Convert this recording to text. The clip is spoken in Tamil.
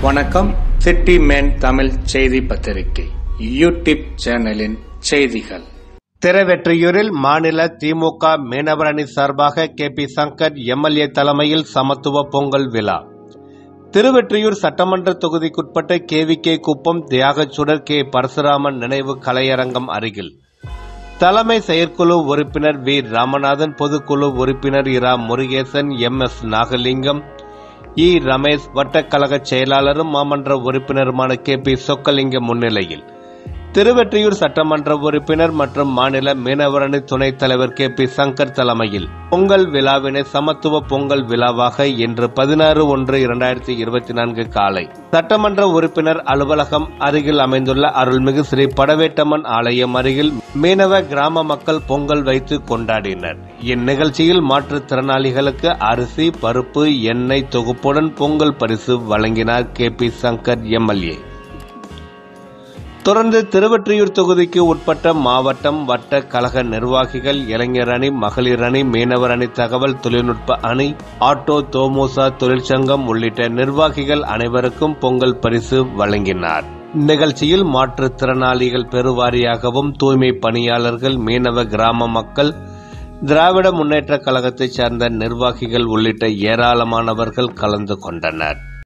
வணக்கம். சிட்டி மேன் தமிழ் செய்தி பத்திரிகை யூடியூப் சேனலின் செய்திகள். திருவெற்றியூரில் மாநில திமுக மீனவர் அணி சார்பாக KP சங்கர் MLA தலைமையில் சமத்துவ பொங்கல் விழா. திருவெற்றியூர் சட்டமன்ற தொகுதிக்குட்பட்ட KVK குப்பம் தியாகச்சுடர் K பரசுராமன் நினைவு கலையரங்கம் அருகில் தலைமை செயற்குழு உறுப்பினர் V ராமநாதன், பொதுக்குழு உறுப்பினர் இரா முருகேசன், MS நாகலிங்கம், E ரமேஷ், வட்டக்கழக செயலாளரும் மாமன்ற உறுப்பினருமான KP சொக்கலிங்கம் முன்னிலையில் திருவெற்றியூர் சட்டமன்ற உறுப்பினர் மற்றும் மாநில மீனவர் அணி துணைத் தலைவர் KP சங்கர் தலைமையில் பொங்கல் விழாவினை சமத்துவ பொங்கல் விழாவாக இன்று 16/1/2024 காலை சட்டமன்ற உறுப்பினர் அலுவலகம் அருகில் அமைந்துள்ள அருள்மிகு ஸ்ரீ படவேட்டம்மன் ஆலயம் அருகில் மீனவ கிராம மக்கள் பொங்கல் வைத்து கொண்டாடினர். இந்நிகழ்ச்சியில் மாற்றுத்திறனாளிகளுக்கு அரிசி, பருப்பு, எண்ணெய் தொகுப்புடன் பொங்கல் பரிசு வழங்கினார் KP சங்கர் MLA. தொடர்ந்து திருவெற்றியூர் தொகுதிக்கு உட்பட்ட மாவட்டம், வட்ட கழக நிர்வாகிகள், இளைஞர் அணி, மகளிர் அணி, மீனவர் அணி, தகவல் தொழில்நுட்ப அணி, ஆட்டோ, தோமோசா தொழிற்சங்கம் உள்ளிட்ட நிர்வாகிகள் அனைவருக்கும் பொங்கல் பரிசு வழங்கினார். நிகழ்ச்சியில் மாற்றுத்திறனாளிகள் பெருவாரியாகவும் தூய்மை பணியாளர்கள், மீனவ கிராம மக்கள், திராவிட முன்னேற்ற கழகத்தைச் சேர்ந்த நிர்வாகிகள் உள்ளிட்ட ஏராளமானவர்கள் கலந்து கொண்டனர்.